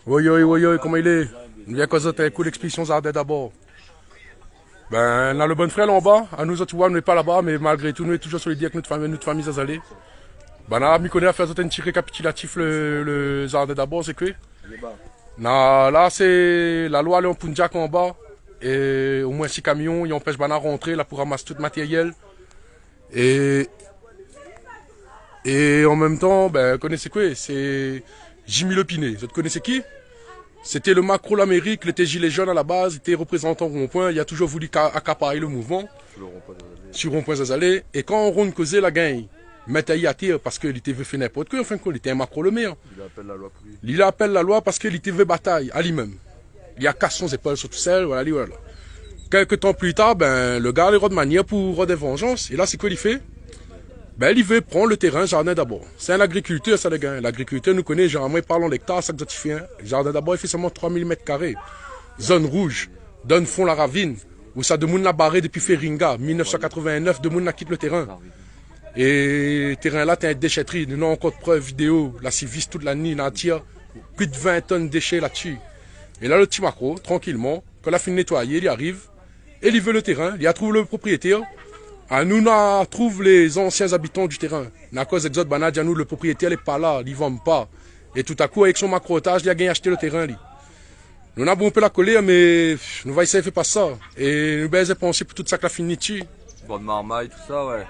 Oui, oui, oui, oui, comment il est? Bien que ça, t'as cool expédition Zardé d'abord. Ben, on a le bon frère là en bas. À nous, tu vois, on n'est pas là-bas, mais malgré tout, nous sommes toujours solidaires avec notre famille Zazalé. Ben, on a mis qu'on a fait un petit récapitulatif le Zardé d'abord, c'est que. Là, c'est la loi Léon Punjak en bas. Et au moins 6 camions, ils empêchent Bana rentrer là pour ramasser tout le matériel. Et, et en même temps, ben, connaissez quoi? C'est Jimmy Lepiné. Vous connaissez qui? C'était le Macron l'Amérique, il était gilet jaune à la base, il était représentant rond-point, il a toujours voulu accaparer le mouvement sur rond-point Zazalé. Et quand on ronde causé la gagne, mettre à terre parce qu'il était fait n'importe quoi, enfin il était un Macron le maire. Il appelle la loi pour lui. Il appelle la loi parce qu'il était fait bataille à lui-même. Il a cassé son épaules sur tout seul, voilà, voilà. Quelques temps plus tard, ben, le gars il de manière pour des vengeances. Et là, c'est quoi il fait? Ben, il veut prendre le terrain jardin d'abord. C'est un agriculteur, ça, les gars. L'agriculteur nous connaît, généralement, il parle en hectares, ça que tu fais. Jardin d'abord, il fait seulement 3000 mètres carrés. Zone rouge, donne fond la ravine, où ça demande la barré depuis Feringa, 1989, demande la quitte le terrain. Et terrain là, t'as une déchetterie, nous avons encore de preuves vidéo, la civis toute la nuit, il en tire plus de 20 tonnes de déchets là-dessus. Et là, le petit macro, tranquillement, quand il a fini de nettoyer, il arrive, et il veut le terrain, il a trouvé le propriétaire. À nous, on trouve les anciens habitants du terrain. À cause d'Exode Banad, nous, le propriétaire n'est pas là, il ne vend pas. Et tout à coup, avec son macrotage, il a gagné acheter le terrain. Nous avons un peu la colère, mais nous va essayer de faire pas ça. Et nous avons pensé pour tout ça que la fini dessus. Bande Marmaille, tout ça, ouais.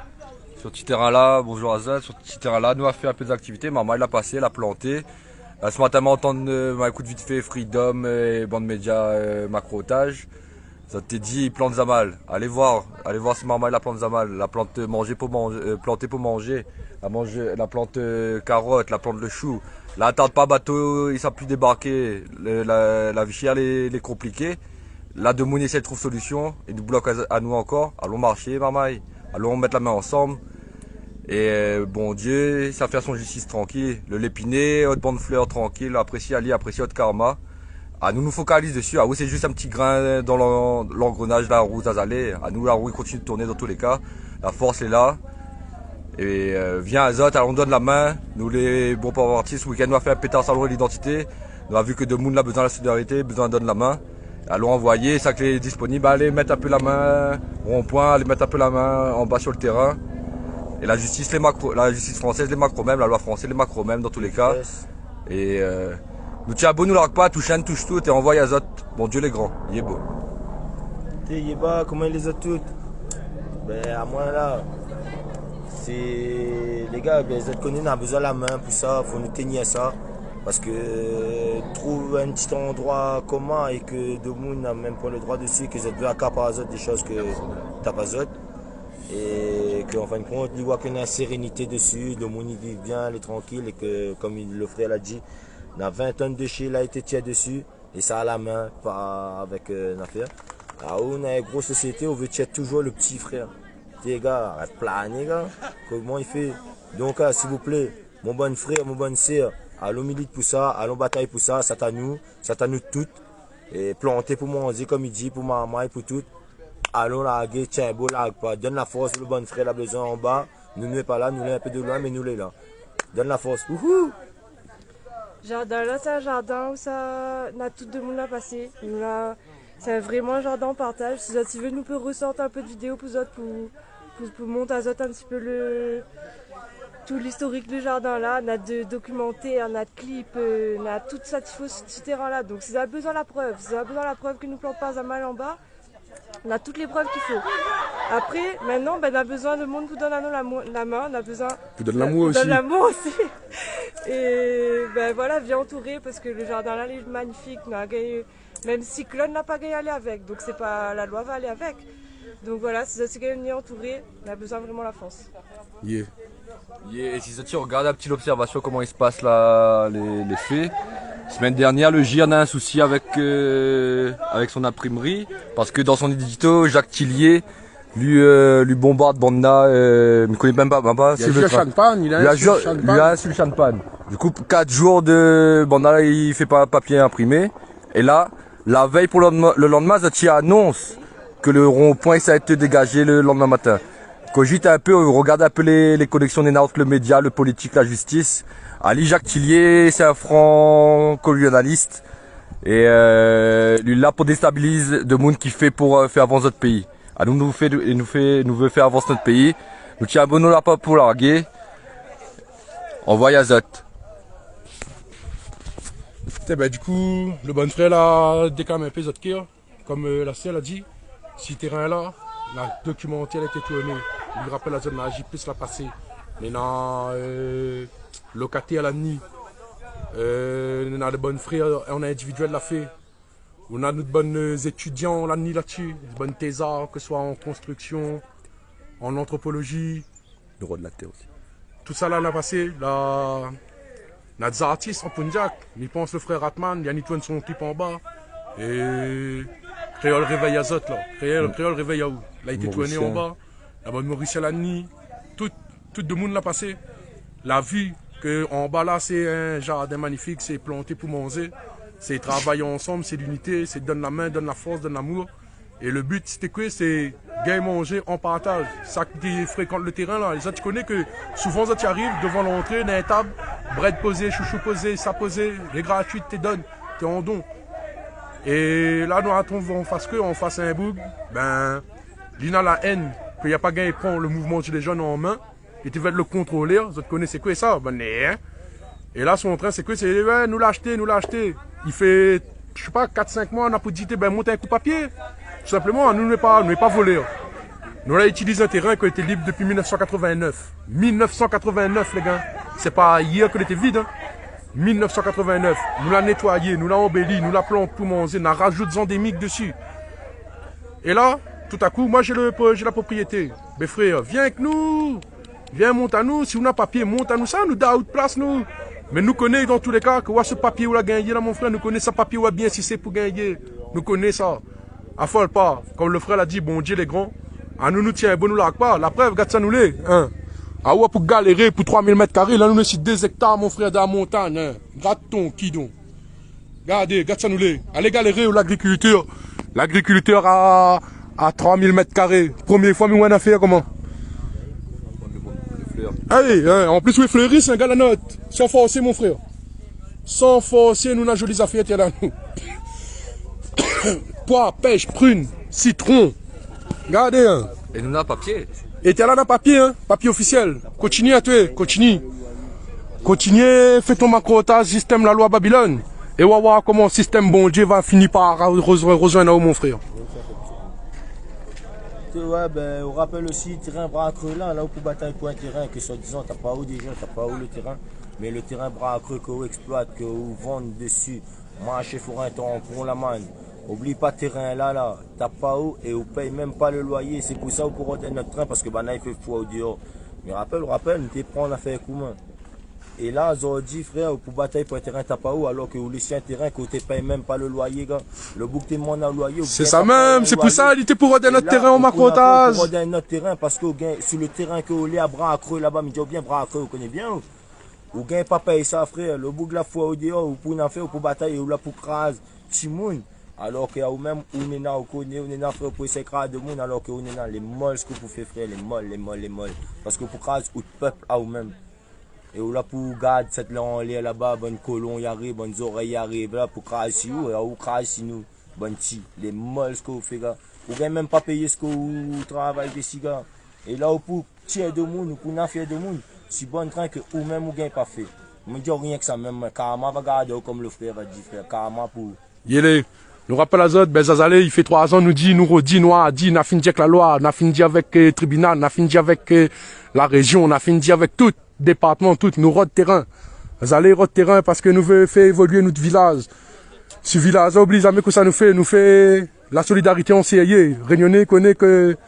Sur ce petit terrain là, bonjour Azad, sur ce petit terrain là, nous a fait un peu d'activité. Marmaille l'a passé, l'a planté. Ce matin, on entend écoute vite fait Freedom et bande média macrotage. Ça te dit, il plante Zamal. Allez voir si Marmaille la plante Zamal. La plante manger pour manger, planter pour manger. La plante carotte, la plante le chou. Là, attends pas bateau, il s'est plus débarquer. La vie chère, les compliquée. Là, de Moon essaie de trouver solution. Et du bloc à nous encore. Allons marcher, Marmaille. Allons mettre la main ensemble. Et bon Dieu, ça fait son justice tranquille. Le lépiné, haute bande fleurs tranquille. Apprécie Ali, apprécie haute karma. Ah, nous nous focalisons dessus. Ah oui, c'est juste un petit grain dans l'engrenage de la roue Zazalé. À nous, la roue continue de tourner dans tous les cas. La force est là. Et viens Azot, allons donne la main. Nous les bons partis, ce week-end, on a fait un pétard salon de l'identité. On a vu que de monde a besoin de la solidarité, besoin de donner la main. Allons envoyer, ça qui est disponible. Allez mettre un peu la main rond-point, allez mettre un peu la main en bas sur le terrain. Et la justice, la justice française, les macros même, la loi française, les macros même dans tous les cas. Et nous tiens beau, nous largue pas, touche un, touche tout et envoie Azot. Bon Dieu les grands, il est beau. Il est bas, comment il les a toutes? Ben à moi là, c'est les gars, ben les connus on a besoin de la main pour ça, faut nous tenir ça. Parce que trouve un petit endroit commun et que de monde n'a même pas le droit dessus, que vous deux accaparent Azot des choses que t'as pas Azot. Et qu'en fin de compte, il voit qu'il y a une sérénité dessus, le monde il vit bien, il est tranquille et que comme le frère l'a dit, on a 20 tonnes de déchets, il a été tiré dessus, et ça à la main, pas avec une affaire. Alors on a une grosse société, on veut tirer toujours le petit frère. Les gars, arrête planer, gars. Comment il fait? Donc, s'il vous plaît, mon bon frère, mon bonne sœur, allons militer pour ça, allons batailler pour ça, c'est à nous toutes. Et planter pour manger, comme il dit, pour maman et pour tout. Allons larguer, tiens, beau largue pas. Donne la force, le bon frère, la besoin en bas. Nous n'est pas là, nous l'est un peu de loin, mais nous l'est là. Donne la force. Wouhou! Jardin là, c'est un jardin où ça n'a tout de monde à passer. Nous là, c'est vraiment un jardin en partage. Si tu veux, nous peut ressortir un peu de vidéos pour montrer à Zot un petit peu tout l'historique du jardin là. On a de documenter, on a de clips, on a tout ça qu'il faut sur ce terrain là. Donc si vous avez besoin de la preuve, que nous plantons pas à mal en bas, on a toutes les preuves qu'il faut. Après, maintenant, ben, on a besoin de monde pour donner la main, on a besoin de l'amour aussi. De l'amour aussi. Et ben voilà, viens entourer parce que le jardin là il est magnifique. On a gagné, même Cyclone n'a pas gagné à aller avec, donc c'est pas la loi va aller avec. Donc voilà, si vous gagné entouré, on a besoin vraiment de la force. Yeah. Et si tu regardes un petit l'observation comment il se passe là, les faits. Semaine dernière, le GIR a un souci avec son imprimerie parce que dans son édito, Jacques Tillier lui bombarde Banda, ne connaît même pas. Il a champagne, il a insulté champagne. Du coup, 4 jours de Banda, il fait pas papier imprimé. Et là, la veille pour le lendemain, Zati annonce que le rond-point ça a été dégagé le lendemain matin. cogite un peu, regarde un peu les connexions des entre le média, le politique, la justice. Ali Jacques Tillier, c'est un franco-colonialiste. Et lui là pour déstabiliser de monde qui fait pour faire avancer notre pays. À nous veut faire avancer notre pays. Nous tient bon là pas pour larguer. Envoie Yazot. Du coup, le bon frère là décame un peu les autres cas, comme la sœur a dit. Si terrain là, la documentaire a été tournée. Il rappelle la zone là, j'y plus la passer. Maintenant, locataire la nuit. On a de bons frères, on a individuel la fait. On a de bonnes étudiants la nuit là-dessus, de bonnes thésards, que ce soit en construction, en anthropologie. Le roi de la terre aussi. Tout ça là, on a passé. Là, on a des artistes en Punjab. Il pense le frère Ratman, Yannick tourne son clip en bas. Et Créole réveille Azot là. Créole réveille Yaou. Là, il était tourné en bas. La bonne Mauricien la nuit. Tout le monde l'a passé. La vue. Que en bas là c'est un jardin magnifique, c'est planté pour manger, c'est travailler ensemble, c'est l'unité, c'est donne la main, donne la force, donne l'amour. Et le but c'était quoi? C'est gagner manger en partage. Ça qui fréquente le terrain là, les autres tu connais que souvent ça tu arrives devant l'entrée dans une table, bread posé, chouchou posé, ça posé, les gratuites t'es donnes, t'es en don. Et là nous attendons en face que, en face un boug, ben l'ina la haine, qu'il n'y a pas gagné prend le mouvement des jeunes en main. Et tu veux le contrôler, vous connaissez quoi ça? Ben, hein? Et là, son train, c'est quoi? C'est, ouais, nous l'acheter. Il fait, je sais pas, 4-5 mois, on a pour dire, ben, monter un coup de papier. Tout simplement, nous n'est pas volé. Nous, on a utilisé un terrain qui a été libre depuis 1989. 1989, les gars. C'est pas hier qu'il était vide, hein. 1989. Nous l'a nettoyé, nous l'a embelli, nous l'a planté pour manger, nous l'a rajouté des endémiques dessus. Et là, tout à coup, moi, j'ai la propriété. Mes frères, viens avec nous. Viens, monte à nous. Si on a papier, monte à nous ça. Nous donne place, nous. Mais nous connaissons dans tous les cas que ce papier où l'a gagné, là, mon frère, nous connaissons ce papier où bien si c'est pour gagner. Nous connaissons ça. Affole pas. Comme le frère l'a dit, bon Dieu, les grands. À nous tient, bon nous l'a pas. La preuve, regarde ça, nous les. Hein. Ah ouais, pour galérer, pour 3000 mètres carrés, là, nous sommes sur 2 hectares, mon frère, dans la montagne. Hein. Gratte-ton, qui donc. Regardez, regarde ça, nous les. Allez galérer ou l'agriculture. L'agriculteur à 3000 mètres carrés. Première fois, mais on a fait comment? Allez, hein, en plus, oui, Fleury, c'est un gars la note. Sans forcer, mon frère. Sans forcer, nous, la jolie affaire, là, nous. Pois, pêche, prune, citron. Regardez, hein. Et nous, on a papier. Et t'es là, dans papier, hein. Papier officiel. Continue à tuer, continue. Continuez, fais ton macrotage, système la loi Babylone. Et on va voir comment le système bon Dieu va finir par rejoindre mon frère. Ouais, ben, on rappelle aussi terrain bras creux là où pour bataille pour un terrain que soi-disant t'as pas où déjà, t'as pas où le terrain, mais le terrain bras creux que vous exploite, que vous vendez dessus, marché pour un temps, pour la manne. Oublie pas terrain là, t'as pas où et vous paye même pas le loyer, c'est pour ça vous pourrez retenir notre train parce que il fait froid au dehors. Mais rappelle, nous t'es prendre affaire commun. Et là, ils dit, frère, pour bataille pour un terrain, t'as pas où, alors que vous laissez un terrain que vous ne payez même pas le loyer, gars. Le bouc t'es mon loyer. C'est ça même, c'est pour ça, il était pour redonner notre terrain au macrotage. Pour redonner notre terrain, parce que sur le terrain que vous avez à bras creux là-bas, mais bien bras creux, vous connaissez bien. Vous gagnez pas payer ça, frère. Le bouc la foi au dehors, vous pouvez en faire pour bataille, ou là pour craser, Timoun. Alors que vous même, vous n'êtes vous connaissez, vous n'êtes frère pour essayer de craser de monde, alors que vous n'êtes les molles, ce que vous faites, frère, les molles. Parce que pour craser, ou peuple à vous-même. Et là pour garder cette langue là-bas, bonne colon y arrive, bonnes oreilles y arrive, là pour craser si vous, et là où craser si nous, bonne ti, les molles ce que vous faites, gars. Vous n'avez même pas payé ce que vous travaillez ici, gars. Et là où pour tirer de monde, pour n'en faire de monde, c'est bon train que vous même vous n'avez pas fait. Je ne dis rien que ça même, carrément va garder comme le frère va dire, frère, carrément pour. Yélé, nous rappelle à Zod, ben Zazalé, il fait 3 ans, nous dit, nous redit, nous a dit, n'a fini avec la loi, n'a fini avec le tribunal, n'a fini avec la région, n'a fini avec tout. Département, tout, nous rôde terrain. Nous allons rôde terrain parce que nous voulons faire évoluer notre village. Ce village, oublie jamais que ça nous fait la solidarité en CIA. Réunionnais connaît que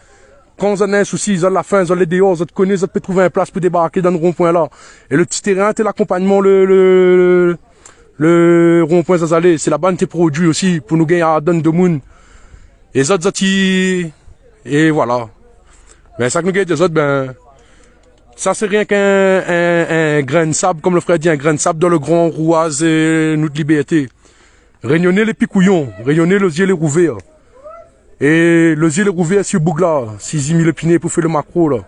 quand on a un souci, ils ont la faim, ils ont les dehors, ils connaissent, ils peuvent trouver une place pour débarquer dans le rond-point là. Et le petit terrain, c'est l'accompagnement, le rond-point Zazalé. C'est la bande des produits aussi pour nous gagner à donner de monde. Et les autres, et voilà. Ben, ça que nous gagnons des autres, ben, ça, c'est rien qu'un grain de sable, comme le frère dit, un grain de sable dans le grand rouage et notre liberté. Réunionnez les picouillons, réunionnez les yeux les rouverts. Et le ziel est rouvert sur Bougla, 6 000 épinés pour faire le macro, là.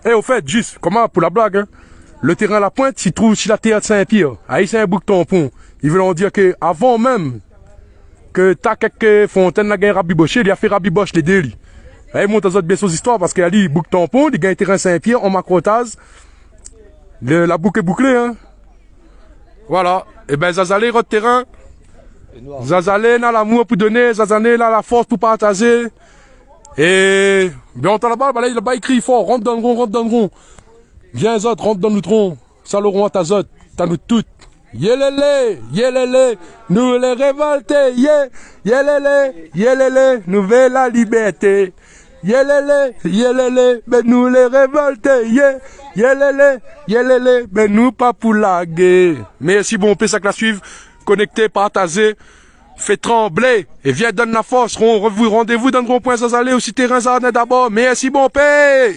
Et au fait, juste, comment, pour la blague, hein, le terrain à la pointe, s'il trouve sur la terre de Saint-Pierre, ahí c'est un bouc tampon. Ils veulent dire que, avant même, que t'as quelques fontaines la gagne rabiboché, il a fait rabiboche les délits. Et il monte à bien son histoire parce qu'il a dit bouc tampon, il gagne terrain Saint-Pierre, en macrotase. La boucle est bouclée, hein. Voilà. Et ben, Zazalé, votre terrain. Zazalé, n'a l'amour pour donner, Zazalé, n'a la force pour partager. Et, bien, on entend là-bas, là, il a écrit fort, rentre dans le rond, rentre dans le rond. Viens, Zot, rentre dans le tronc. Ça le rond à ta Zot, t'as nous toutes. Yélélé, nous les révoltés, yélélé, nous veut la liberté. Yélélé, ben nous les révoltés, yélélé, ben nous pas pour la guerre. Merci, bon, on peut ça que la suivre, connecté, partagé, fait trembler, et viens donner la force, rendez-vous dans le rond-point sans aller aussi terrain ça d'abord. Merci, bon, paix.